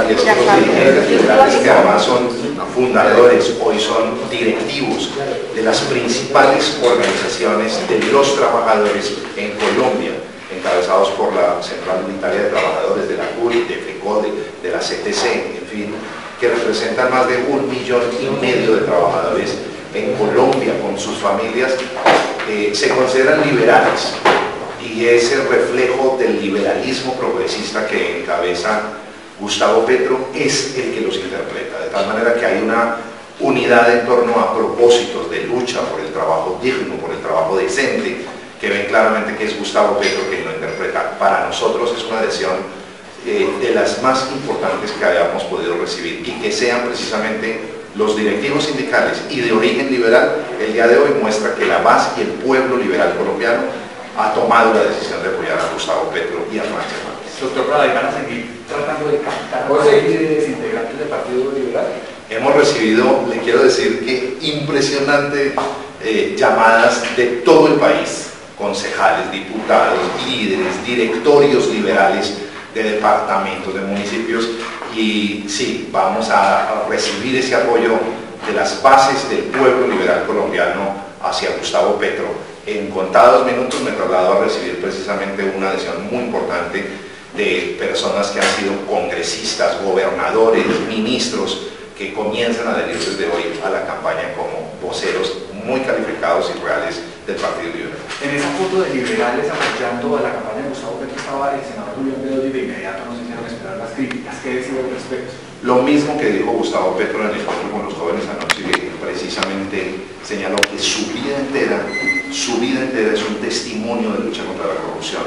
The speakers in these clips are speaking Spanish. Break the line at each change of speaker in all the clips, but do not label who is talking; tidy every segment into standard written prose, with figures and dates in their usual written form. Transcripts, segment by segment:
y es que los dirigentes liberales, que además son fundadores, hoy son directivos de las principales organizaciones de los trabajadores en Colombia, encabezados por la Central Unitaria de Trabajadores, de la CUT, de FECODE, de la CTC, en fin, que representan más de 1,5 millones de trabajadores en Colombia con sus familias, se consideran liberales, y es el reflejo del liberalismo progresista que encabeza Gustavo Petro, es el que los interpreta, de tal manera que hay una unidad en torno a propósitos de lucha por el trabajo digno, por el trabajo decente, que ven claramente que es Gustavo Petro quien lo interpreta. Para nosotros es una adhesión de las más importantes que hayamos podido recibir, y que sean precisamente los directivos sindicales y de origen liberal, el día de hoy muestra que la base y el pueblo liberal colombiano ha tomado la decisión de apoyar a Gustavo Petro y a Francia Márquez.
Doctor Prada, ¿y van a seguir tratando de captar a los líderes integrantes del Partido Liberal?
Hemos recibido, le quiero decir que impresionante llamadas de todo el país, concejales, diputados, líderes, directorios liberales de departamentos, de municipios, y sí, vamos a recibir ese apoyo de las bases del pueblo liberal colombiano hacia Gustavo Petro. En contados minutos me traslado a recibir precisamente una adhesión muy importante de personas que han sido congresistas, gobernadores, ministros, que comienzan a adherir desde hoy a la campaña como voceros muy calificados y reales del Partido Liberal.
En esa foto de liberales apoyando a la campaña de Gustavo Petro estaba el senador Julián Bedoya, y de inmediato nos hicieron esperar las críticas. ¿Qué decía al respecto?
Lo mismo que dijo Gustavo Petro en el encuentro con los jóvenes anoche, que precisamente señaló que su vida entera es un testimonio de lucha contra la corrupción.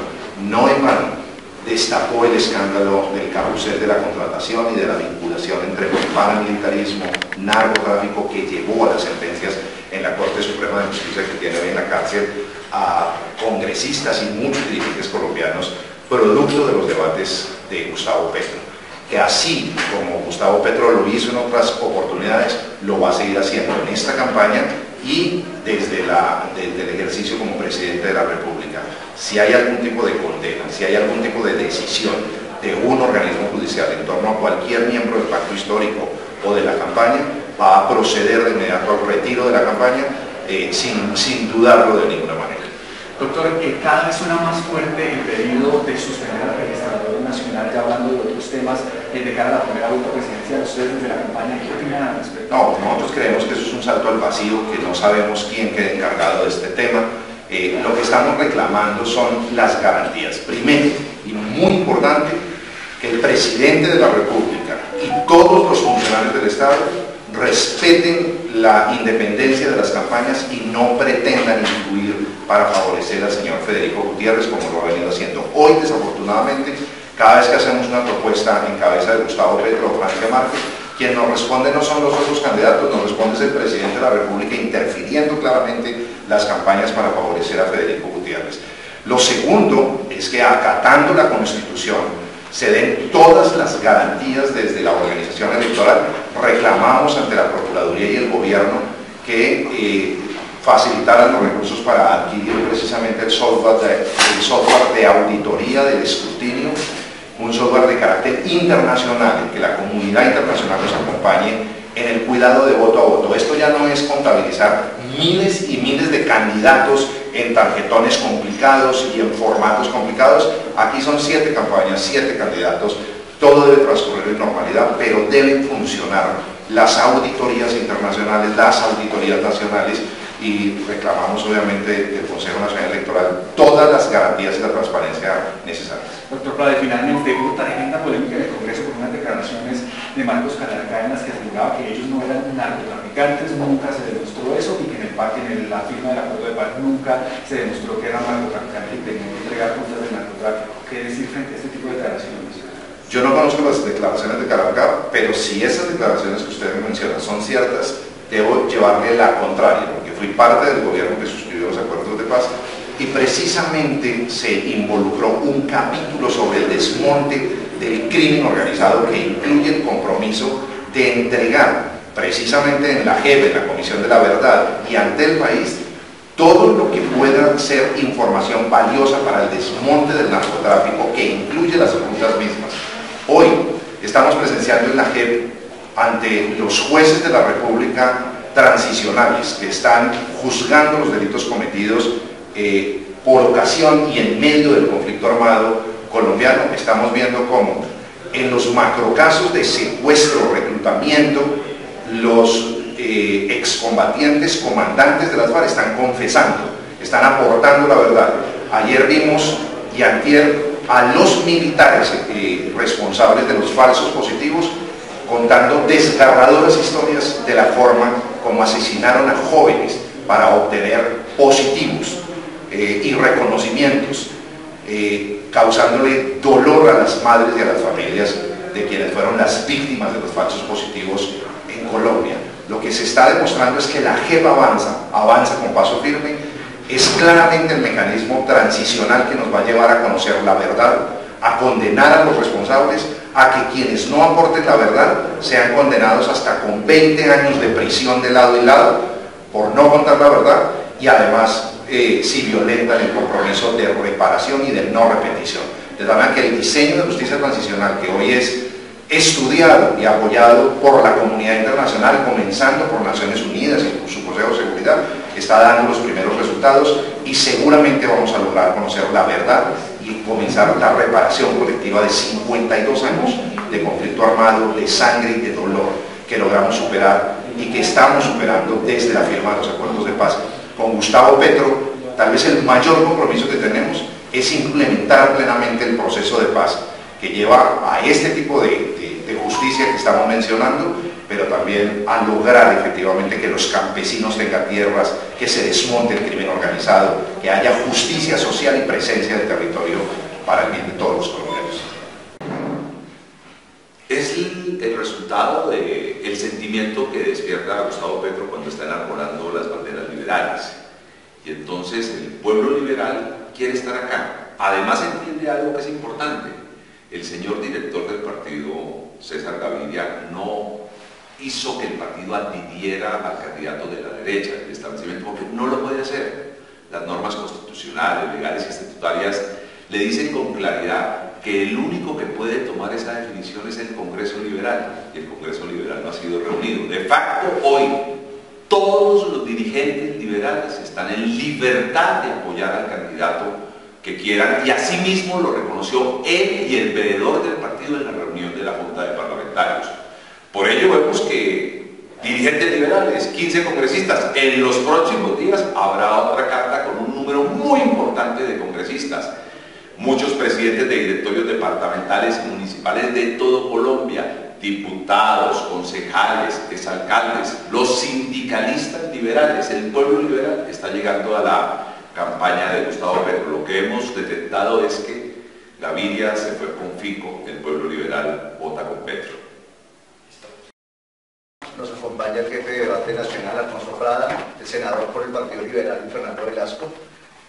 No en vano destapó el escándalo del carrusel de la contratación y de la vinculación entre paramilitarismo, narcotráfico, que llevó a las sentencias en la Corte Suprema de Justicia, que tiene hoy en la cárcel a congresistas y muchos dirigentes colombianos, producto de los debates de Gustavo Petro, que así como Gustavo Petro lo hizo en otras oportunidades, lo va a seguir haciendo en esta campaña y desde el ejercicio como presidente de la República. Si hay algún tipo de condena, si hay algún tipo de decisión de un organismo judicial en torno a cualquier miembro del pacto histórico o de la campaña, va a proceder de inmediato al retiro de la campaña sin dudarlo de ninguna manera.
Doctor, cada vez suena más fuerte el pedido de suspender al registrador nacional, ya hablando de otros temas de cara a la primera vuelta presidencial. Ustedes desde la campaña, ¿qué opinan al respecto?
No, nosotros creemos que eso es un salto al vacío, que no sabemos quién queda encargado de este tema. Lo que estamos reclamando son las garantías. Primero, y muy importante, que el presidente de la República y todos los funcionarios del Estado respeten la independencia de las campañas y no pretendan influir para favorecer al señor Federico Gutiérrez como lo ha venido haciendo. Hoy, desafortunadamente, cada vez que hacemos una propuesta en cabeza de Gustavo Petro o Francia Márquez, quien nos responde no son los otros candidatos, nos responde es el presidente de la República, interfiriendo claramente las campañas para favorecer a Federico Gutiérrez. Lo segundo es que, acatando la Constitución, se den todas las garantías desde la organización electoral. Reclamamos ante la Procuraduría y el Gobierno que facilitaran los recursos para adquirir precisamente el software de auditoría del escrutinio, un software de carácter internacional, en que la comunidad internacional nos acompañe en el cuidado de voto a voto. Esto ya no es contabilizar miles y miles de candidatos en tarjetones complicados y en formatos complicados. Aquí son 7 campañas, 7 candidatos, todo debe transcurrir en normalidad, pero deben funcionar las auditorías internacionales, las auditorías nacionales, y reclamamos obviamente del Consejo Nacional Electoral todas las garantías y la transparencia necesarias.
Doctor Prada, finalmente hubo tremenda polémica en el Congreso por unas declaraciones de Marcos Calarca en las que aseguraba que ellos no eran narcotraficantes, nunca se demostró eso, y que en el pacto, en la firma del acuerdo de paz, nunca se demostró que eran narcotraficantes y tenían que entregar cosas del narcotráfico. ¿Qué decir frente a este tipo de declaraciones?
Yo no conozco las declaraciones de Calarca, pero si esas declaraciones que ustedes mencionan son ciertas, debo llevarle la contraria, porque fui parte del gobierno que suscribió los acuerdos de paz y precisamente se involucró un capítulo sobre el desmonte del crimen organizado, que incluye el compromiso de entregar precisamente en la JEP, en la Comisión de la Verdad, y ante el país, todo lo que pueda ser información valiosa para el desmonte del narcotráfico, que incluye las rutas mismas. Hoy estamos presenciando diferenciando en la JEP ante los jueces de la República transicionales que están juzgando los delitos cometidos por ocasión y en medio del conflicto armado colombiano. Estamos viendo cómo en los macrocasos de secuestro, reclutamiento, los excombatientes, comandantes de las FARC están confesando, están aportando la verdad. Ayer vimos y antier a los militares responsables de los falsos positivos contando desgarradoras historias de la forma como asesinaron a jóvenes para obtener positivos y reconocimientos, causándole dolor a las madres y a las familias de quienes fueron las víctimas de los falsos positivos en Colombia. Lo que se está demostrando es que la JEP avanza con paso firme, es claramente el mecanismo transicional que nos va a llevar a conocer la verdad, a condenar a los responsables, a que quienes no aporten la verdad sean condenados hasta con 20 años de prisión de lado y lado por no contar la verdad, y además si violentan el compromiso de reparación y de no repetición. De manera que el diseño de justicia transicional que hoy es estudiado y apoyado por la comunidad internacional, comenzando por Naciones Unidas y por su Consejo de Seguridad, está dando los primeros resultados y seguramente vamos a lograr conocer la verdad y comenzar la reparación colectiva de 52 años de conflicto armado, de sangre y de dolor que logramos superar y que estamos superando desde la firma de los acuerdos de paz. Con Gustavo Petro, tal vez el mayor compromiso que tenemos es implementar plenamente el proceso de paz que lleva a este tipo de justicia que estamos mencionando, pero también a lograr efectivamente que los campesinos tengan tierras, que se desmonte el crimen organizado, que haya justicia social y presencia del territorio para el bien de todos los colombianos.
Es el resultado del sentimiento que despierta Gustavo Petro cuando está enarbolando las banderas liberales. Y entonces el pueblo liberal quiere estar acá. Además entiende algo que es importante. El señor director del partido, César Gaviria, no hizo que el partido adhiriera al candidato de la derecha, del establecimiento, porque no lo puede hacer. Las normas constitucionales, legales y estatutarias le dicen con claridad que el único que puede tomar esa definición es el Congreso Liberal, y el Congreso Liberal no ha sido reunido. De facto, hoy, todos los dirigentes liberales están en libertad de apoyar al candidato que quieran, y asimismo lo reconoció él y el veedor del partido en la reunión de la Junta de Parlamentarios. Por ello vemos que dirigentes liberales, 15 congresistas, en los próximos días habrá otra carta con un número muy importante de congresistas, muchos presidentes de directorios departamentales y municipales de todo Colombia, diputados, concejales, exalcaldes, los sindicalistas liberales, el pueblo liberal está llegando a la campaña de Gustavo Petro. Lo que hemos detectado es que Gaviria se fue con Fico, el pueblo liberal vota con Petro.
Nos acompaña el jefe de debate nacional, Alfonso Prada, el senador por el Partido Liberal, Fernando Velasco,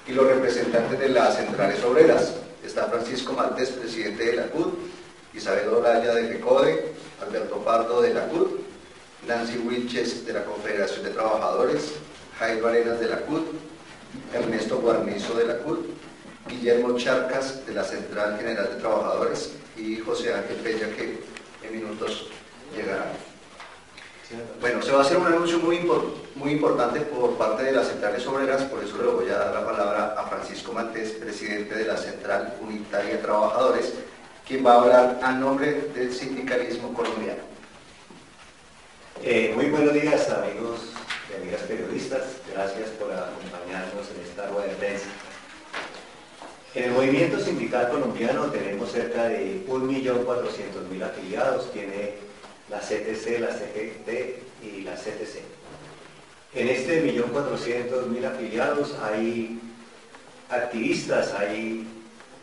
y los representantes de las centrales obreras. Está Francisco Maltés, presidente de la CUT, Isabel Olaya de FECODE, Alberto Pardo de la CUT, Nancy Wilches de la Confederación de Trabajadores, Jairo Arenas de la CUT, Ernesto Guarnizo de la CUT, Guillermo Charcas de la Central General de Trabajadores y José Ángel Peña, que en minutos llegará. Bueno, se va a hacer un anuncio muy importante por parte de las centrales obreras, por eso le voy a dar la palabra a Francisco Maltés, presidente de la Central Unitaria de Trabajadores, quien va a hablar a nombre del sindicalismo colombiano.
Muy buenos días, amigos y amigas periodistas, gracias por acompañarnos en esta rueda de prensa. En el movimiento sindical colombiano tenemos cerca de 1.400.000 afiliados, tiene la CTC, la CGT y la CTC. En este 1.400.000 afiliados hay activistas, hay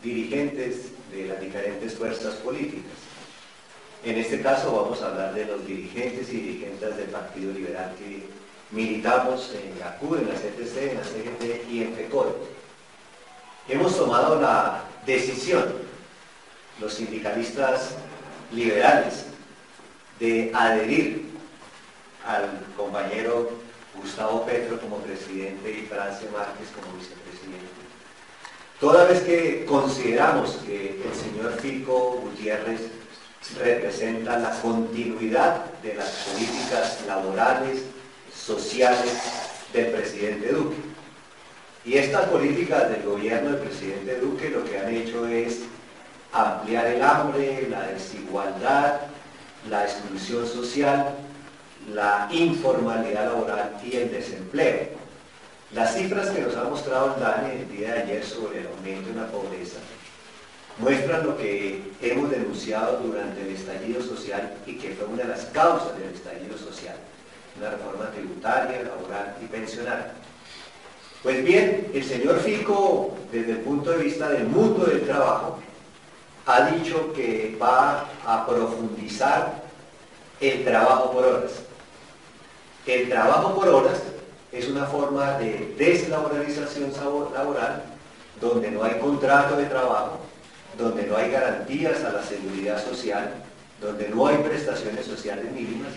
dirigentes de las diferentes fuerzas políticas. En este caso vamos a hablar de los dirigentes y dirigentes del Partido Liberal que militamos en la CUT, en la CTC, en la CGT y en FECODE. Hemos tomado la decisión, los sindicalistas liberales, de adherir al compañero Gustavo Petro como presidente y Francia Márquez como vicepresidente. Toda vez que consideramos que el señor Fico Gutiérrez representa la continuidad de las políticas laborales, sociales del presidente Duque. Y estas políticas del gobierno del presidente Duque lo que han hecho es ampliar el hambre, la desigualdad, la exclusión social, la informalidad laboral y el desempleo. Las cifras que nos ha mostrado el DANE el día de ayer sobre el aumento de la pobreza muestran lo que hemos denunciado durante el estallido social y que fue una de las causas del estallido social, una reforma tributaria, laboral y pensional. Pues bien, el señor Fico, desde el punto de vista del mundo del trabajo, ha dicho que va a profundizar el trabajo por horas. El trabajo por horas es una forma de deslaboralización laboral donde no hay contrato de trabajo, donde no hay garantías a la seguridad social, donde no hay prestaciones sociales mínimas,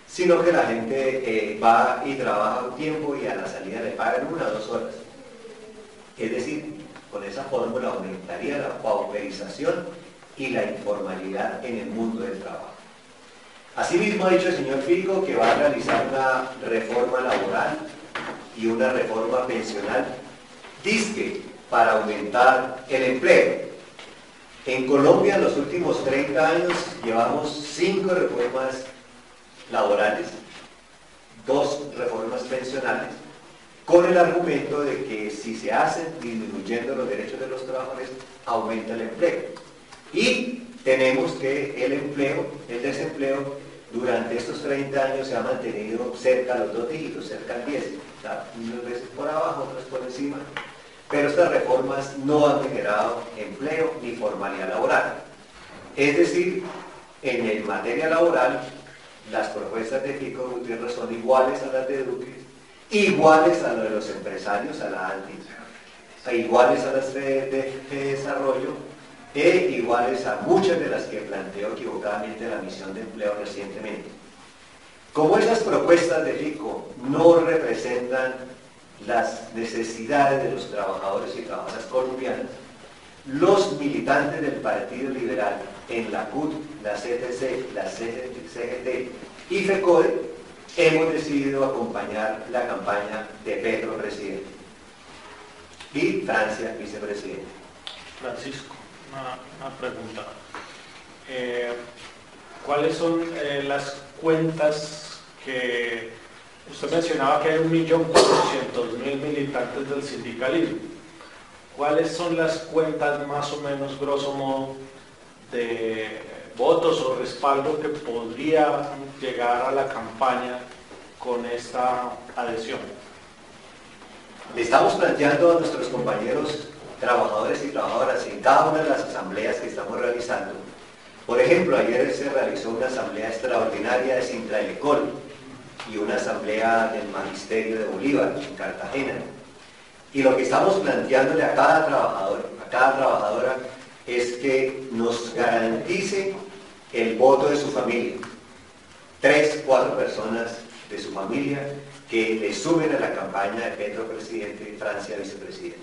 sino que la gente va y trabaja un tiempo y a la salida le pagan 1 o 2 horas. Es decir, con esa fórmula aumentaría la pauperización y la informalidad en el mundo del trabajo. Asimismo ha dicho el señor Fico que va a realizar una reforma laboral y una reforma pensional, dizque para aumentar el empleo. En Colombia en los últimos 30 años llevamos 5 reformas laborales, 2 reformas pensionales, con el argumento de que si se hacen disminuyendo los derechos de los trabajadores, aumenta el empleo. Y tenemos que el desempleo, durante estos 30 años se ha mantenido cerca a los 2 dígitos, cerca al 10, ¿tá? Unas veces por abajo, otras por encima. Pero estas reformas no han generado empleo ni formalidad laboral. Es decir, en materia laboral, las propuestas de Fico Gutiérrez son iguales a las de Duque, iguales a las de los empresarios, a la ANDI, iguales a las de desarrollo, e iguales a muchas de las que planteó equivocadamente la misión de empleo recientemente. Como esas propuestas de Fico no representan las necesidades de los trabajadores y trabajadoras colombianas, los militantes del Partido Liberal en la CUT, la CTC, la CGT y FECODE hemos decidido acompañar la campaña de Petro presidente y Francia vicepresidente.
Francisco, una pregunta. ¿Cuáles son las cuentas que usted mencionaba que hay 1.400.000 militantes del sindicalismo? ¿Cuáles son las cuentas más o menos, grosso modo, de votos o respaldo que podría llegar a la campaña con esta adhesión?
Le estamos planteando a nuestros compañeros trabajadores y trabajadoras en cada una de las asambleas que estamos realizando. Por ejemplo, ayer se realizó una asamblea extraordinaria de Sintraelecol y una asamblea del Magisterio de Bolívar en Cartagena. Y lo que estamos planteándole a cada trabajador, a cada trabajadora, es que nos garantice el voto de su familia. 3, 4 personas de su familia que le sumen a la campaña de Petro presidente y Francia vicepresidente.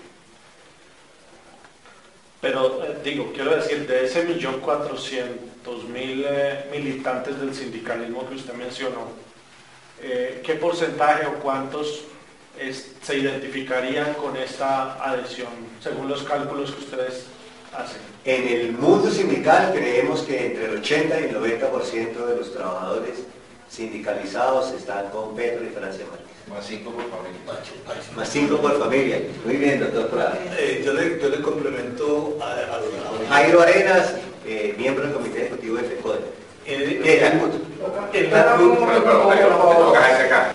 Pero quiero decir, de ese 1.400.000 militantes del sindicalismo que usted mencionó, ¿qué porcentaje o cuántos se identificarían con esta adhesión, según los cálculos que ustedes hacen?
En el mundo sindical creemos que entre el 80 y el 90% de los trabajadores sindicalizados están con Petro y Francia Márquez.
Más 5 por familia.
Más 5 por familia. Muy bien, doctor Prado.
Yo le complemento a
Jairo Arenas, miembro del Comité Ejecutivo de FECODE.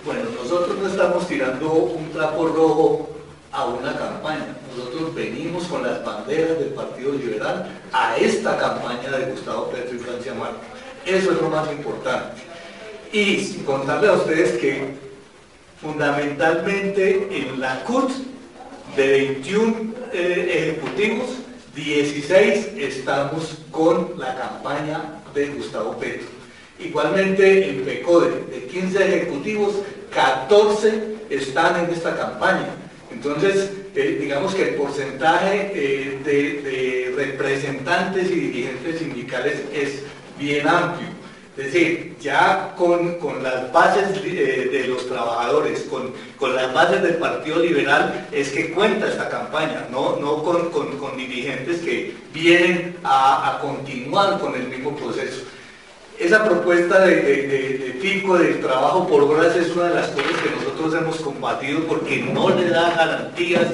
Bueno, nosotros no estamos tirando un trapo rojo a una campaña. Nosotros venimos con las banderas del Partido Liberal a esta campaña de Gustavo Petro y Francia Márquez. Eso es lo más importante. Y contarle a ustedes que fundamentalmente en la CUT de 21 ejecutivos, 16 estamos con la campaña de Gustavo Petro. Igualmente en FECODE, de 15 ejecutivos, 14 están en esta campaña. Entonces, digamos que el porcentaje de representantes y dirigentes sindicales es bien amplio. Es decir, ya con las bases de los trabajadores, con las bases del Partido Liberal, es que cuenta esta campaña, no con dirigentes que vienen a continuar con el mismo proceso. Esa propuesta de pico del trabajo por horas es una de las cosas que nosotros hemos combatido porque no le da garantías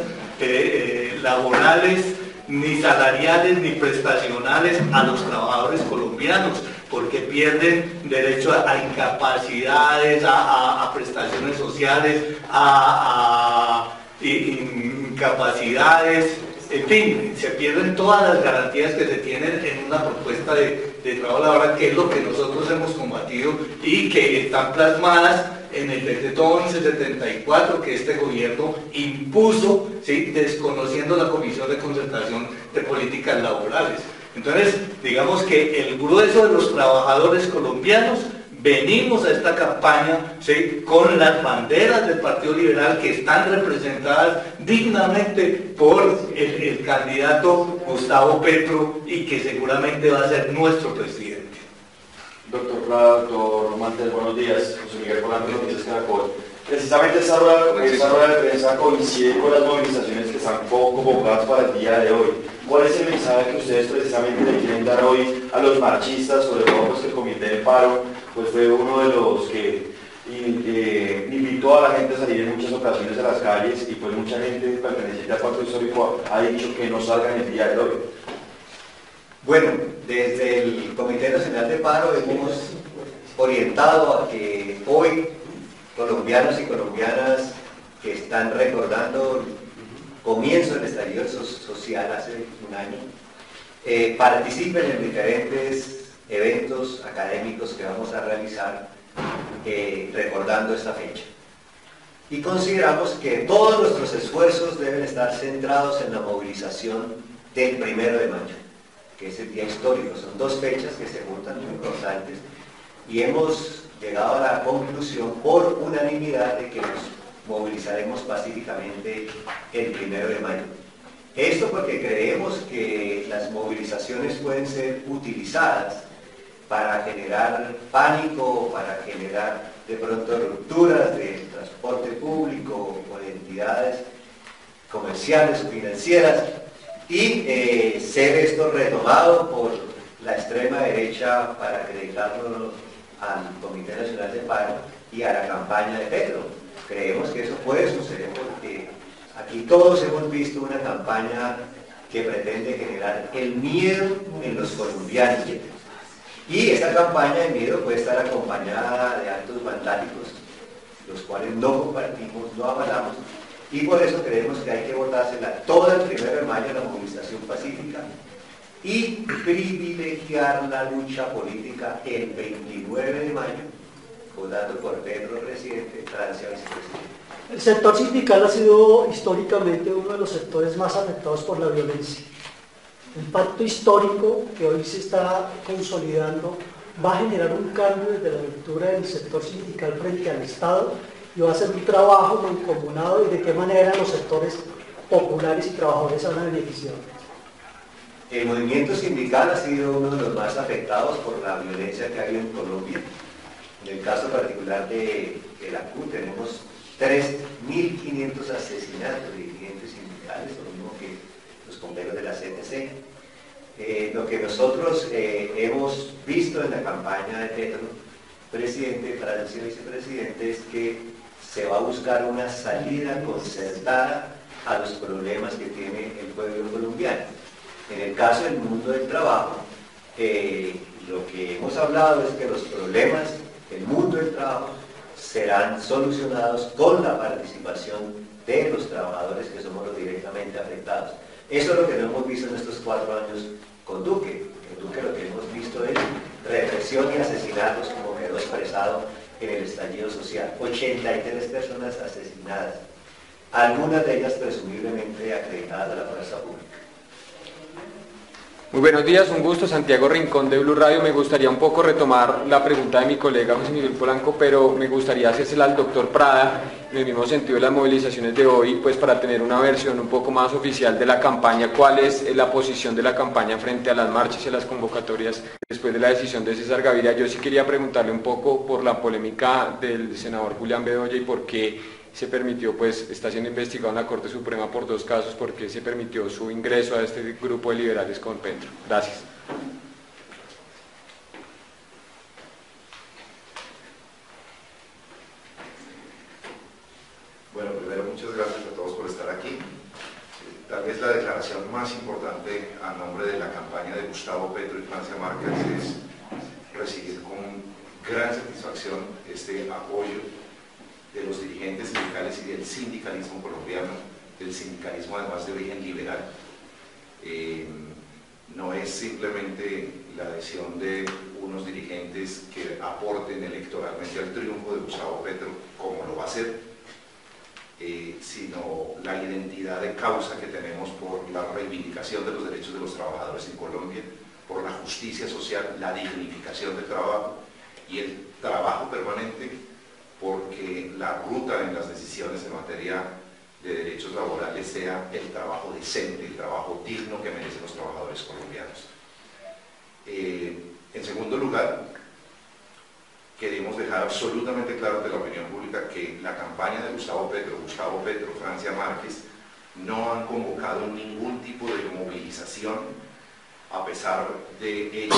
laborales, ni salariales, ni prestacionales a los trabajadores colombianos, porque pierden derecho a incapacidades, a prestaciones sociales, a incapacidades, en fin, se pierden todas las garantías que se tienen en una propuesta de trabajo laboral, que es lo que nosotros hemos combatido y que están plasmadas en el decreto 1174 que este gobierno impuso, ¿sí?, desconociendo la Comisión de Concertación de Políticas Laborales. Entonces, digamos que el grueso de los trabajadores colombianos venimos a esta campaña, ¿sí?, con las banderas del Partido Liberal que están representadas dignamente por el candidato Gustavo Petro y que seguramente va a ser nuestro presidente.
Doctor Mantel, buenos días. José Miguel Polanco, Noticias Caracol. Precisamente esta rueda de prensa coincide con las movilizaciones que están convocadas para el día de hoy. ¿Cuál es el mensaje que ustedes precisamente le quieren dar hoy a los marchistas, sobre todo pues que el Comité de Paro pues fue uno de los que invitó a la gente a salir en muchas ocasiones a las calles y pues mucha gente perteneciente al Pacto Histórico ha dicho que no salgan el día de hoy?
Bueno, desde el Comité Nacional de Paro hemos orientado a que hoy colombianos y colombianas que están recordando el comienzo del estallido social hace un año, participen en diferentes eventos académicos que vamos a realizar recordando esta fecha. Y consideramos que todos nuestros esfuerzos deben estar centrados en la movilización del 1 de mayo, que es el día histórico. Son dos fechas que se juntan muy importantes y hemos llegado a la conclusión por unanimidad de que nos movilizaremos pacíficamente el 1 de mayo. Esto porque creemos que las movilizaciones pueden ser utilizadas para generar pánico, para generar de pronto rupturas del transporte público o de entidades comerciales o financieras y ser esto retomado por la extrema derecha para acreditarlo al Comité Nacional de Paro y a la campaña de Petro. Creemos que eso puede suceder porque aquí todos hemos visto una campaña que pretende generar el miedo en los colombianos. Y esta campaña de miedo puede estar acompañada de actos vandálicos, los cuales no compartimos, no avalamos, y por eso creemos que hay que votársela toda el 1 de mayo en la movilización pacífica y privilegiar la lucha política el 29 de mayo, votando por Petro presidente, Francia vicepresidente.
El sector sindical ha sido históricamente uno de los sectores más afectados por la violencia. El pacto histórico que hoy se está consolidando va a generar un cambio desde la lectura del sector sindical frente al Estado y va a ser un trabajo mancomunado y de qué manera los sectores populares y trabajadores van a beneficiar.
El movimiento sindical ha sido uno de los más afectados por la violencia que ha habido en Colombia. En el caso particular de la CUT tenemos 3.500 asesinatos de dirigentes sindicales, lo mismo que los compañeros de la CTC. Lo que nosotros hemos visto en la campaña de Petro, presidente, Francia vicepresidente, es que se va a buscar una salida concertada a los problemas que tiene el pueblo colombiano. En el caso del mundo del trabajo, lo que hemos hablado es que los problemas del mundo del trabajo serán solucionados con la participación de los trabajadores que somos los directamente afectados. Eso es lo que no hemos visto en estos 4 años con Duque. En Duque lo que hemos visto es represión y asesinatos, como quedó expresado en el estallido social. 83 personas asesinadas, algunas de ellas presumiblemente acreditadas a la fuerza pública.
Muy buenos días, un gusto. Santiago Rincón de Blue Radio. Me gustaría un poco retomar la pregunta de mi colega José Miguel Polanco, pero me gustaría hacérsela al doctor Prada, en el mismo sentido de las movilizaciones de hoy, pues para tener una versión un poco más oficial de la campaña. ¿Cuál es la posición de la campaña frente a las marchas y a las convocatorias después de la decisión de César Gaviria? Yo sí quería preguntarle un poco por la polémica del senador Julián Bedoya y por qué se permitió, pues está siendo investigado en la Corte Suprema por 2 casos, porque se permitió su ingreso a este grupo de liberales con Petro. Gracias.
Bueno, primero muchas gracias a todos por estar aquí. Tal vez la declaración más importante a nombre de la campaña de Gustavo Petro y Francia Márquez es recibir con gran satisfacción este apoyo de los dirigentes sindicales y del sindicalismo colombiano, del sindicalismo además de origen liberal. No es simplemente la adhesión de unos dirigentes que aporten electoralmente al triunfo de Gustavo Petro, como lo va a hacer, sino la identidad de causa que tenemos por la reivindicación de los derechos de los trabajadores en Colombia, por la justicia social, la dignificación del trabajo y el trabajo permanente, porque la ruta en las decisiones en materia de derechos laborales sea el trabajo decente, el trabajo digno que merecen los trabajadores colombianos. En segundo lugar, queremos dejar absolutamente claro ante la opinión pública que la campaña de Gustavo Petro, Francia Márquez, no han convocado ningún tipo de movilización. A pesar de ello,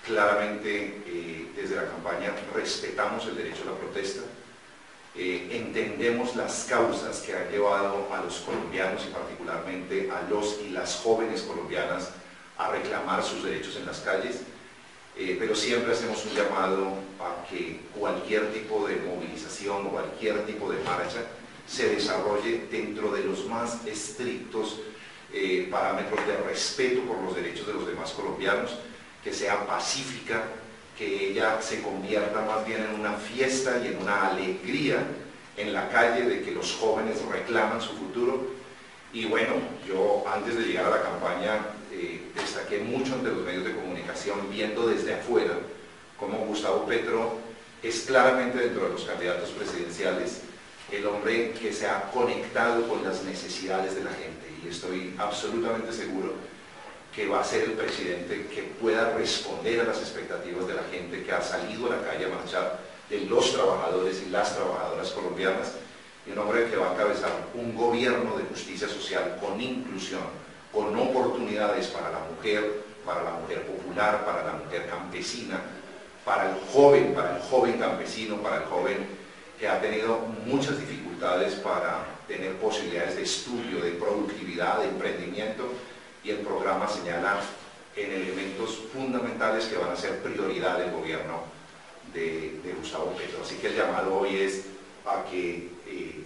claramente desde la campaña respetamos el derecho a la protesta, entendemos las causas que han llevado a los colombianos y particularmente a los y las jóvenes colombianas a reclamar sus derechos en las calles, pero siempre hacemos un llamado a que cualquier tipo de movilización o cualquier tipo de marcha se desarrolle dentro de los más estrictos parámetros de respeto por los derechos de los demás colombianos, que sea pacífica, que ella se convierta más bien en una fiesta y en una alegría en la calle de que los jóvenes reclaman su futuro. Y bueno, yo antes de llegar a la campaña destaqué mucho ante los medios de comunicación, viendo desde afuera cómo Gustavo Petro es claramente dentro de los candidatos presidenciales el hombre que se ha conectado con las necesidades de la gente, y estoy absolutamente seguro que va a ser el presidente que pueda responder a las expectativas de la gente que ha salido a la calle a marchar, de los trabajadores y las trabajadoras colombianas, y un hombre que va a encabezar un gobierno de justicia social con inclusión, con oportunidades para la mujer popular, para la mujer campesina, para el joven campesino, para el joven que ha tenido muchas dificultades para tener posibilidades de estudio, de productividad, de emprendimiento. Y el programa señala en elementos fundamentales que van a ser prioridad del gobierno de Gustavo Petro. Así que el llamado hoy es a que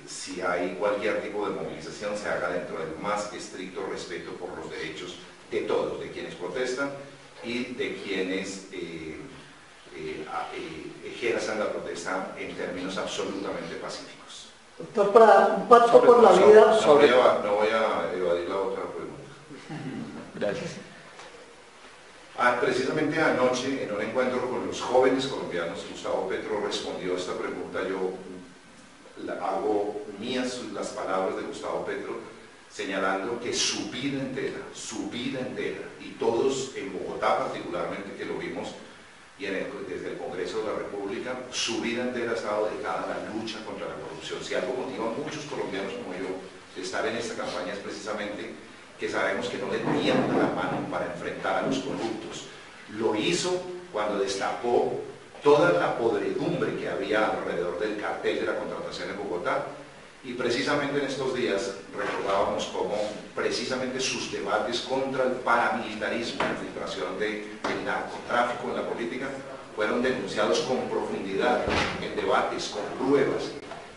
si hay cualquier tipo de movilización se haga dentro del más estricto respeto por los derechos de todos, de quienes protestan y de quienes ejerzan la protesta en términos absolutamente pacíficos.
Doctor Prada, un pacto por la vida...
No voy a evadir la otra pregunta.
Gracias.
Precisamente anoche, en un encuentro con los jóvenes colombianos, Gustavo Petro respondió a esta pregunta. Yo hago mías las palabras de Gustavo Petro, señalando que su vida entera, y todos en Bogotá particularmente, que lo vimos, y desde el Congreso de la República, su vida entera ha estado dedicada a la lucha contra la corrupción. Si algo motiva a muchos colombianos como yo de estar en esta campaña es precisamente que sabemos que no le tiembla la mano para enfrentar a los corruptos. Lo hizo cuando destapó toda la podredumbre que había alrededor del cartel de la contratación en Bogotá, y precisamente en estos días recordábamos cómo precisamente sus debates contra el paramilitarismo, la infiltración del narcotráfico en la política, fueron denunciados con profundidad en debates, con pruebas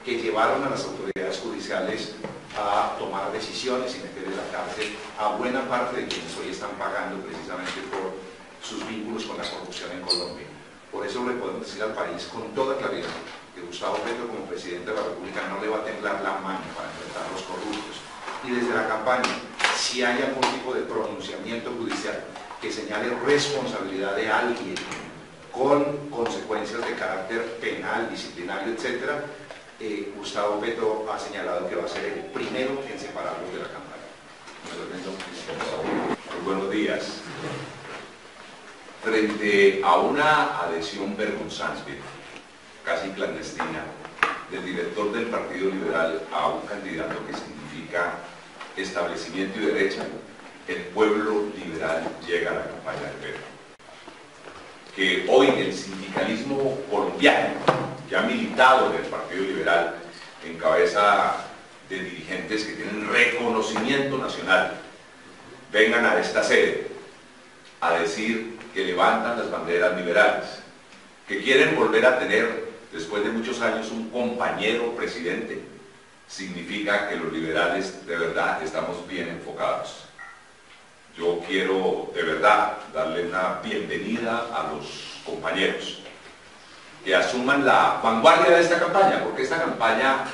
que llevaron a las autoridades judiciales a tomar decisiones y meter en la cárcel a buena parte de quienes hoy están pagando precisamente por sus vínculos con la corrupción en Colombia. Por eso le podemos decir al país con toda claridad que Gustavo Petro, como presidente de la República, no le va a temblar la mano para enfrentar a los corruptos. Y desde la campaña si hay algún tipo de pronunciamiento judicial que señale responsabilidad de alguien con consecuencias de carácter penal, disciplinario, etc., Gustavo Petro ha señalado que va a ser el primero en separarlos de la campaña.
Muy buenos días. Frente a una adhesión vergonzante, casi clandestina, del director del Partido Liberal a un candidato que significa establecimiento y derecha, el pueblo liberal llega a la campaña de Petro. Que hoy el sindicalismo colombiano, que ha militado en el Partido Liberal en cabeza de dirigentes que tienen reconocimiento nacional, vengan a esta sede a decir que levantan las banderas liberales, que quieren volver a tener, después de muchos años, un compañero presidente, significa que los liberales de verdad estamos bien enfocados. Yo quiero de verdad darle una bienvenida a los compañeros que asuman la vanguardia de esta campaña, porque esta campaña,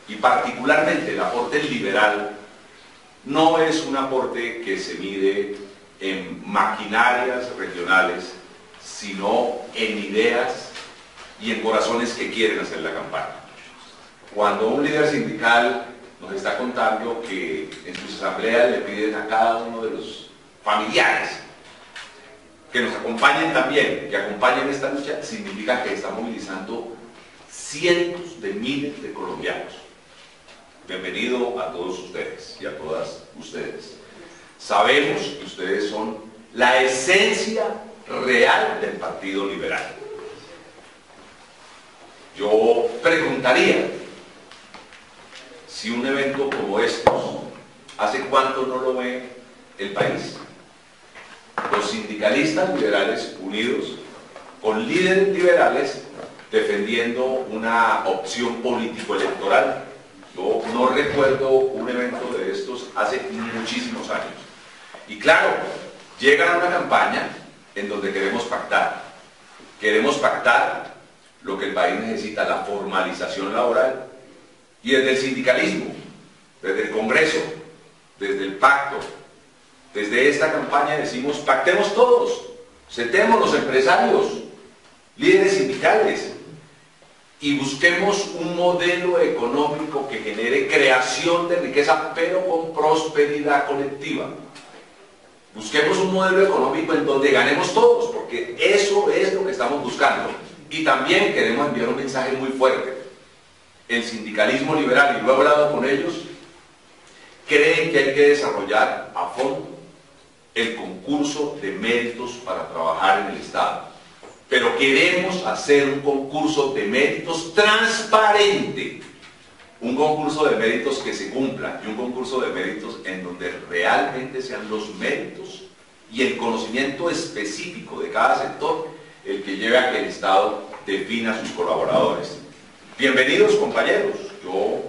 y particularmente el aporte liberal, no es un aporte que se mide en maquinarias regionales, sino en ideas y en corazones que quieren hacer la campaña. Cuando un líder sindical nos está contando que en sus asambleas le piden a cada uno de los familiares que nos acompañen también, que acompañen esta lucha, significa que está movilizando cientos de miles de colombianos. Bienvenido a todos ustedes y a todas ustedes. Sabemos que ustedes son la esencia real del Partido Liberal. Yo preguntaría si un evento como estos, ¿hace cuánto no lo ve el país? Los sindicalistas liberales unidos con líderes liberales defendiendo una opción político-electoral. Yo no recuerdo un evento de estos hace muchísimos años. Y claro, llegan a una campaña en donde queremos pactar. Queremos pactar lo que el país necesita, la formalización laboral. Y desde el sindicalismo, desde el Congreso, desde el pacto, desde esta campaña decimos, pactemos todos, sentemos los empresarios, líderes sindicales, y busquemos un modelo económico que genere creación de riqueza, pero con prosperidad colectiva. Busquemos un modelo económico en donde ganemos todos, porque eso es lo que estamos buscando. Y también queremos enviar un mensaje muy fuerte. El sindicalismo liberal, y lo he hablado con ellos, creen que hay que desarrollar a fondo el concurso de méritos para trabajar en el Estado. Pero queremos hacer un concurso de méritos transparente, un concurso de méritos que se cumpla y un concurso de méritos en donde realmente sean los méritos y el conocimiento específico de cada sector el que lleve a que el Estado defina a sus colaboradores. Bienvenidos, compañeros. Yo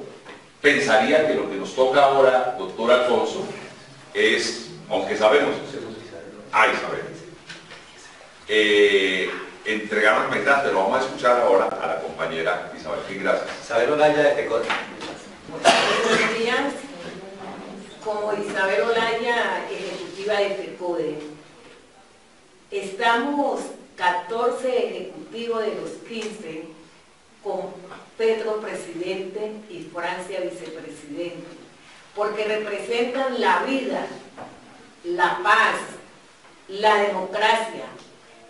pensaría que lo que nos toca ahora, doctor Alfonso, es, aunque sabemos, entregar las metas, pero vamos a escuchar ahora a la compañera Isabel. Gracias.
Isabel Olaya de Pecot.
Buenos días. Como Isabel Olaya, ejecutiva de FECODE, estamos 14 ejecutivos de los 15 con Petro presidente y Francia vicepresidente, porque representan la vida, la paz, la democracia,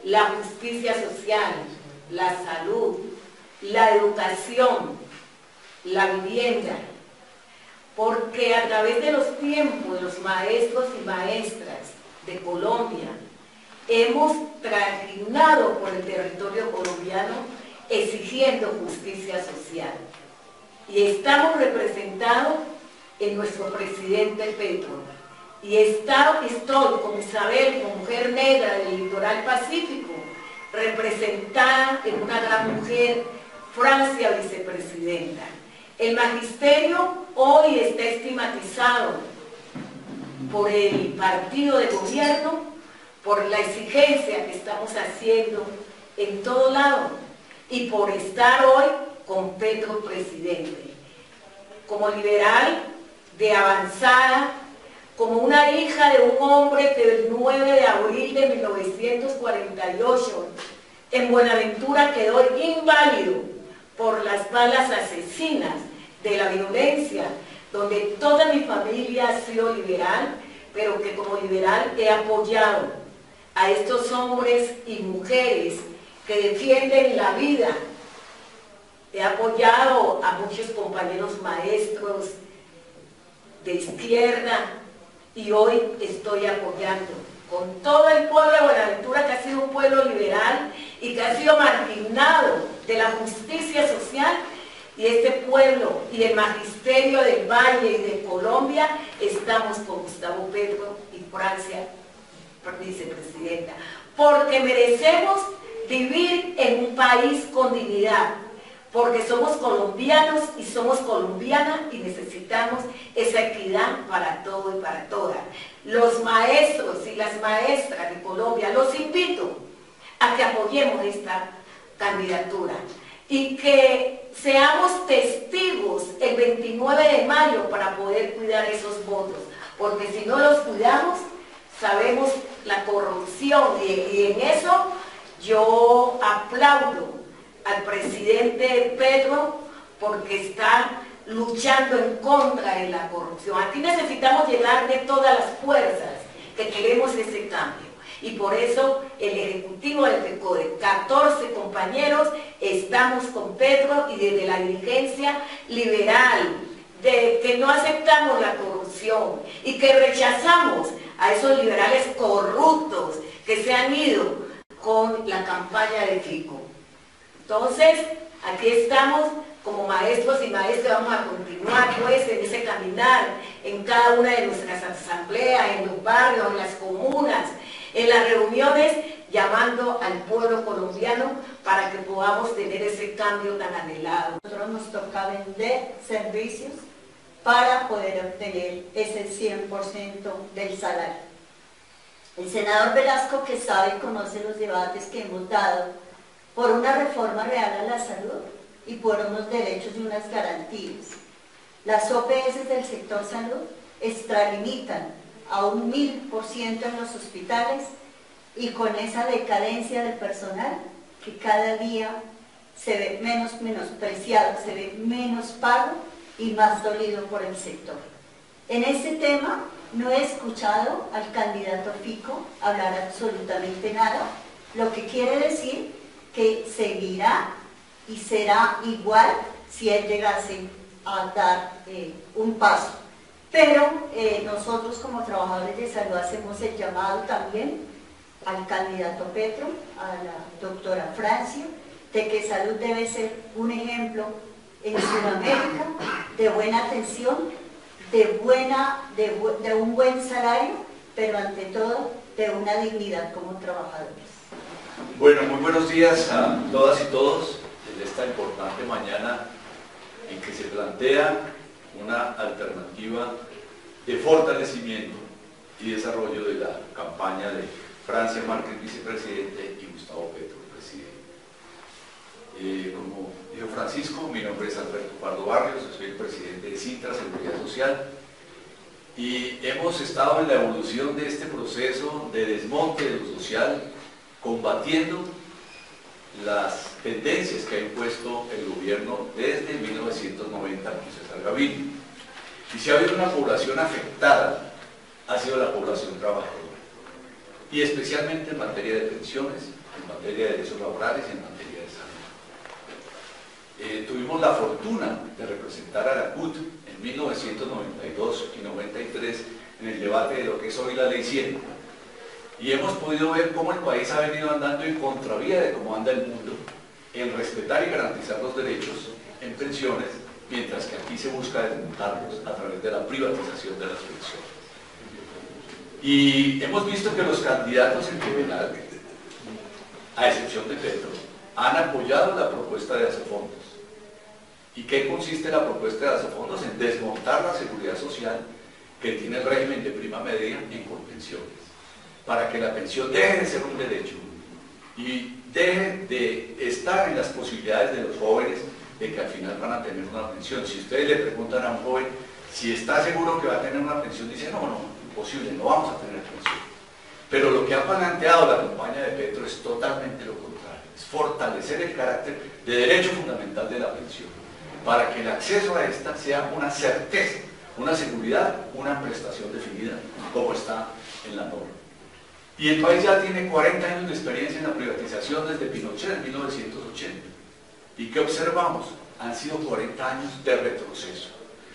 la justicia social, la salud, la educación, la vivienda, porque a través de los tiempos de los maestros y maestras de Colombia hemos trajinado por el territorio colombiano exigiendo justicia social. Y estamos representados en nuestro presidente Petro. Y estoy con Isabel, como mujer negra del litoral pacífico, representada en una gran mujer, Francia vicepresidenta. El magisterio hoy está estigmatizado por el partido de gobierno, por la exigencia que estamos haciendo en todo lado y por estar hoy con Petro presidente. Como liberal de avanzada, como una hija de un hombre que el 9 de abril de 1948 en Buenaventura quedó inválido por las balas asesinas de la violencia, donde toda mi familia ha sido liberal, pero que como liberal he apoyado a estos hombres y mujeres que defienden la vida. He apoyado a muchos compañeros maestros de izquierda y hoy estoy apoyando con todo el pueblo de Buenaventura, que ha sido un pueblo liberal y que ha sido marginado de la justicia social, y este pueblo y el magisterio del Valle y de Colombia estamos con Gustavo Petro y Francia, vicepresidenta, porque merecemos vivir en un país con dignidad, porque somos colombianos y somos colombianas y necesitamos esa equidad para todo y para todas. Los maestros y las maestras de Colombia, los invito a que apoyemos esta candidatura y que seamos testigos el 29 de mayo para poder cuidar esos votos, porque si no los cuidamos, sabemos la corrupción y en eso yo aplaudo al presidente Petro porque está luchando en contra de la corrupción. Aquí necesitamos llegar de todas las fuerzas que queremos ese cambio. Y por eso el Ejecutivo del PECODE, 14 compañeros, estamos con Petro y desde la dirigencia liberal, de que no aceptamos la corrupción y que rechazamos a esos liberales corruptos que se han ido con la campaña de Fico. Entonces, aquí estamos como maestros y maestras, vamos a continuar pues en ese caminar, en cada una de nuestras asambleas, en los barrios, en las comunas, en las reuniones, llamando al pueblo colombiano para que podamos tener ese cambio tan anhelado.
Nosotros nos toca vender servicios para poder obtener ese 100% del salario. El senador Velasco, que sabe y conoce los debates que hemos dado por una reforma real a la salud y por unos derechos y unas garantías. Las OPS del sector salud extralimitan a un 1000% en los hospitales y con esa decadencia del personal que cada día se ve menos menospreciado, se ve menos pago y más dolido por el sector. En este tema no he escuchado al candidato Fico hablar absolutamente nada, lo que quiere decir que seguirá y será igual si él llegase a dar un paso. Pero nosotros como trabajadores de salud hacemos el llamado también al candidato Petro, a la doctora Francia, de que salud debe ser un ejemplo en Sudamérica de buena atención, de un buen salario, pero ante todo de una dignidad como trabajadores.
Bueno, muy buenos días a todas y todos en esta importante mañana en que se plantea una alternativa de fortalecimiento y desarrollo de la campaña de Francia Márquez, vicepresidente, y Gustavo Petro, presidente. Como dijo Francisco, mi nombre es Alberto Pardo Barrios, soy el presidente de Sintra Seguridad Social, y hemos estado en la evolución de este proceso de desmonte de lo social, combatiendo las tendencias que ha impuesto el gobierno desde 1990 con César Gaviria. Y si ha habido una población afectada, ha sido la población trabajadora, y especialmente en materia de pensiones, en materia de derechos laborales y en materia de salud. Tuvimos la fortuna de representar a la CUT en 1992 y 93 en el debate de lo que es hoy la Ley 100. Y hemos podido ver cómo el país ha venido andando en contravía de cómo anda el mundo, en respetar y garantizar los derechos en pensiones, mientras que aquí se busca desmontarlos a través de la privatización de las pensiones. Y hemos visto que los candidatos en general, a excepción de Petro, han apoyado la propuesta de Asofondos. ¿Y qué consiste la propuesta de Asofondos? En desmontar la seguridad social que tiene el régimen de prima media en Colpensiones, para que la pensión deje de ser un derecho y deje de estar en las posibilidades de los jóvenes de que al final van a tener una pensión. Si ustedes le preguntan a un joven si está seguro que va a tener una pensión, dice no, imposible, no vamos a tener pensión. Pero lo que ha planteado la campaña de Petro es totalmente lo contrario, es fortalecer el carácter de derecho fundamental de la pensión, para que el acceso a esta sea una certeza, una seguridad, una prestación definida, como está en la norma. Y el país ya tiene 40 años de experiencia en la privatización desde Pinochet en 1980. ¿Y qué observamos? Han sido 40 años de retroceso.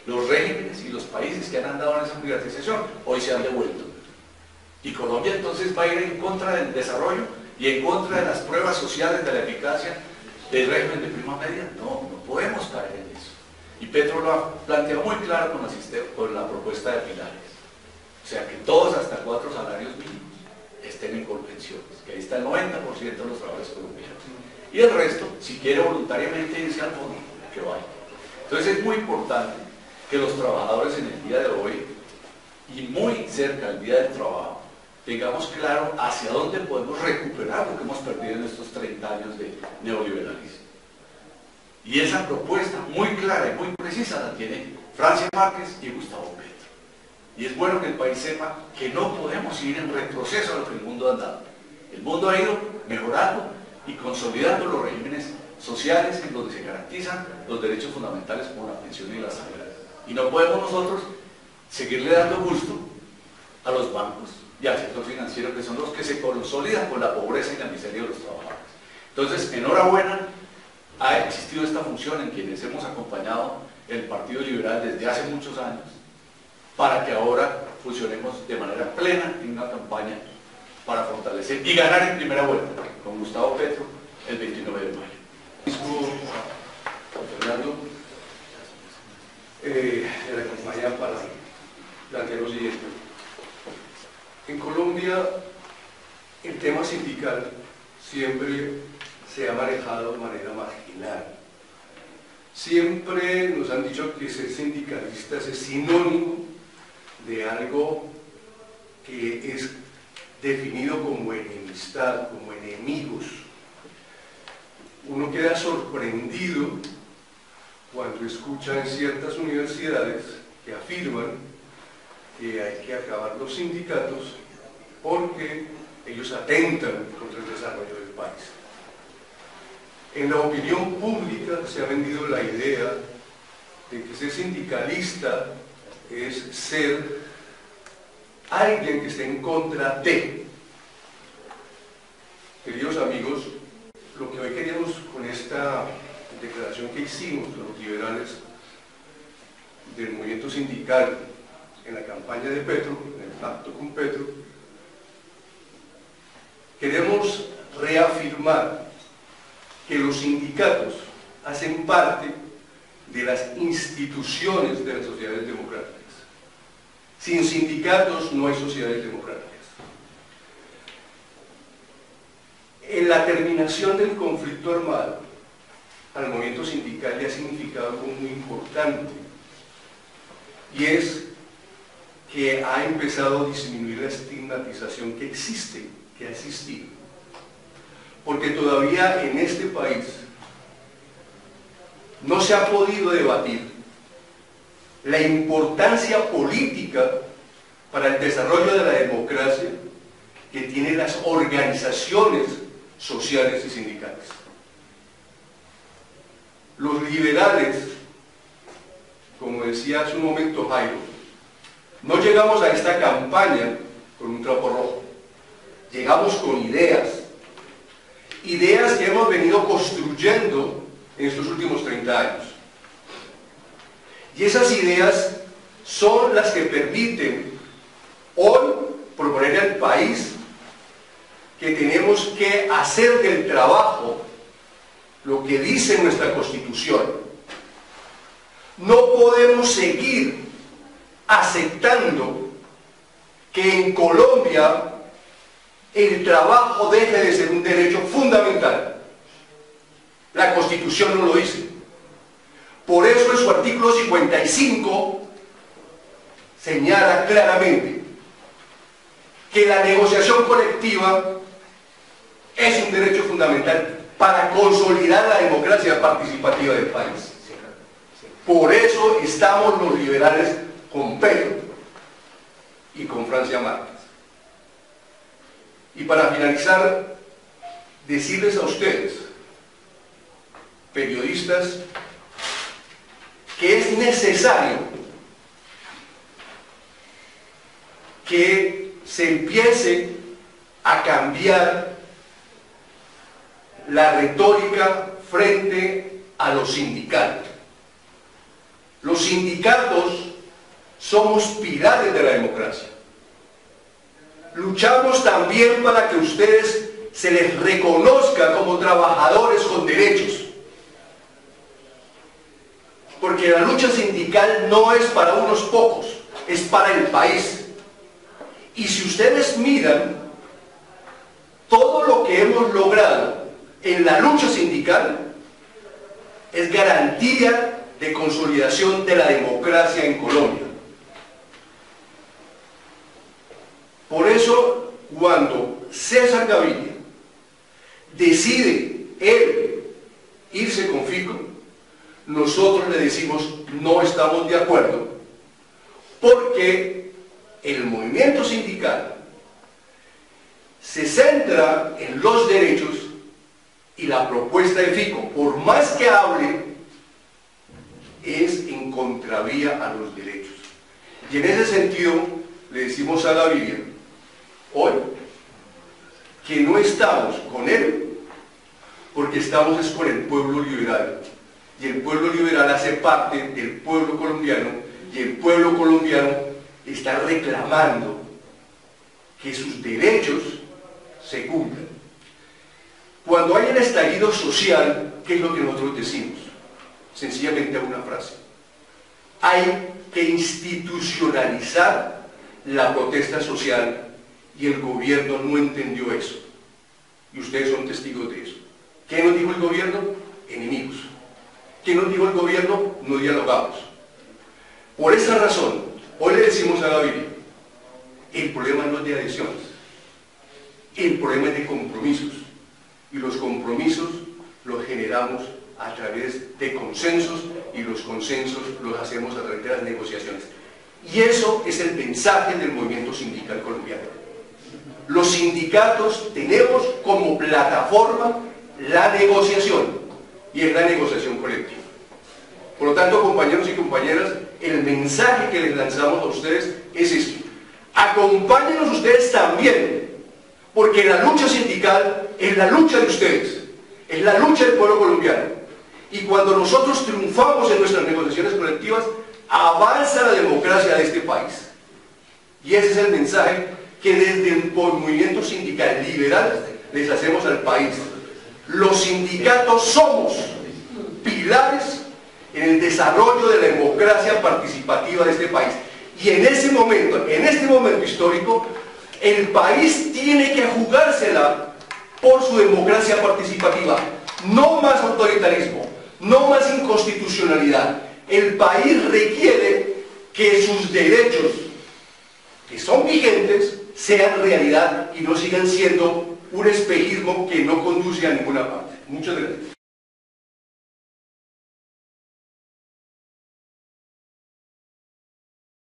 Los regímenes y los países que han andado en esa privatización hoy se han devuelto. Y Colombia entonces va a ir en contra del desarrollo y en contra de las pruebas sociales de la eficacia del régimen de prima media. No, no podemos caer en eso. Y Petro lo ha planteado muy claro con la propuesta de pilares. O sea, que todos hasta 4 salarios mínimos estén en colpensiones, que ahí está el 90% de los trabajadores colombianos. Y el resto, si quiere voluntariamente irse al fondo, que vaya. Entonces es muy importante que los trabajadores en el día de hoy, y muy cerca del día del trabajo, tengamos claro hacia dónde podemos recuperar lo que hemos perdido en estos 30 años de neoliberalismo. Y esa propuesta muy clara y muy precisa la tiene Francia Márquez y Gustavo Petro. Y es bueno que el país sepa que no podemos ir en retroceso a lo que el mundo ha dado. El mundo ha ido mejorando y consolidando los regímenes sociales en donde se garantizan los derechos fundamentales como la pensión y la salud. Y no podemos nosotros seguirle dando gusto a los bancos y al sector financiero, que son los que se consolidan con la pobreza y la miseria de los trabajadores. Entonces, enhorabuena, ha existido esta función en quienes hemos acompañado el Partido Liberal desde hace muchos años, para que ahora funcionemos de manera plena en una campaña para fortalecer y ganar en primera vuelta con Gustavo Petro el 29 de mayo.
Fernando, de la campaña para plantear lo siguiente. En Colombia el tema sindical siempre se ha manejado de manera marginal. Siempre nos han dicho que ser sindicalistas es sinónimo de algo que es definido como enemistad, como enemigos. Uno queda sorprendido cuando escucha en ciertas universidades que afirman que hay que acabar los sindicatos porque ellos atentan contra el desarrollo del país. En la opinión pública se ha vendido la idea de que ser sindicalista es ser alguien que esté en contra de. Queridos amigos, lo que hoy queríamos con esta declaración que hicimos los liberales del movimiento sindical en la campaña de Petro, en el pacto con Petro, queremos reafirmar que los sindicatos hacen parte de las instituciones de las sociedades democráticas. Sin sindicatos no hay sociedades democráticas. En la terminación del conflicto armado, al movimiento sindical le ha significado algo muy importante, y es que ha empezado a disminuir la estigmatización que existe, que ha existido. Porque todavía en este país no se ha podido debatir la importancia política para el desarrollo de la democracia que tienen las organizaciones sociales y sindicales. Los liberales, como decía hace un momento Jairo, no llegamos a esta campaña con un trapo rojo, llegamos con ideas que hemos venido construyendo en estos últimos 30 años. Y esas ideas son las que permiten hoy proponer al país que tenemos que hacer del trabajo lo que dice nuestra Constitución. No podemos seguir aceptando que en Colombia el trabajo deje de ser un derecho fundamental. La Constitución no lo dice. Por eso en su artículo 55 señala claramente que la negociación colectiva es un derecho fundamental para consolidar la democracia participativa del país. Por eso estamos los liberales con Petro. y con Francia Márquez. Y para finalizar, decirles a ustedes, periodistas, que es necesario que se empiece a cambiar la retórica frente a los sindicatos. Los sindicatos somos pilares de la democracia. Luchamos también para que ustedes se les reconozca como trabajadores con derechos. Porque la lucha sindical no es para unos pocos, es para el país. Y si ustedes miran todo lo que hemos logrado en la lucha sindical, es garantía de consolidación de la democracia en Colombia. Por eso, cuando César Gaviria decide él irse con Fico, nosotros le decimos no estamos de acuerdo, porque el movimiento sindical se centra en los derechos y la propuesta de Fico, por más que hable, es en contravía a los derechos. Y en ese sentido le decimos a Gaviria hoy que no estamos con él porque estamos con el pueblo liberal, y el pueblo liberal hace parte del pueblo colombiano, y el pueblo colombiano está reclamando que sus derechos se cumplan. Cuando hay el estallido social, ¿qué es lo que nosotros decimos? Sencillamente una frase: hay que institucionalizar la protesta social, y el gobierno no entendió eso, y ustedes son testigos de eso. ¿Qué nos dijo el gobierno? Enemigos. ¿Qué nos dijo el gobierno? No dialogamos. Por esa razón, hoy le decimos a Gaviria, el problema no es de adhesiones, el problema es de compromisos, y los compromisos los generamos a través de consensos, y los consensos los hacemos a través de las negociaciones. Y eso es el mensaje del movimiento sindical colombiano. Los sindicatos tenemos como plataforma la negociación, y es la negociación colectiva. Por lo tanto, compañeros y compañeras, el mensaje que les lanzamos a ustedes es esto: acompáñenos ustedes también, porque la lucha sindical es la lucha de ustedes, es la lucha del pueblo colombiano, y cuando nosotros triunfamos en nuestras negociaciones colectivas, avanza la democracia de este país. Y ese es el mensaje que desde el movimiento sindical liberal les hacemos al país. Los sindicatos somos pilares en el desarrollo de la democracia participativa de este país, y en este momento histórico, el país tiene que jugársela por su democracia participativa. No más autoritarismo, no más inconstitucionalidad. El país requiere que sus derechos, que son vigentes, sean realidad y no sigan siendo un espejismo que no conduce a ninguna parte. Muchas gracias.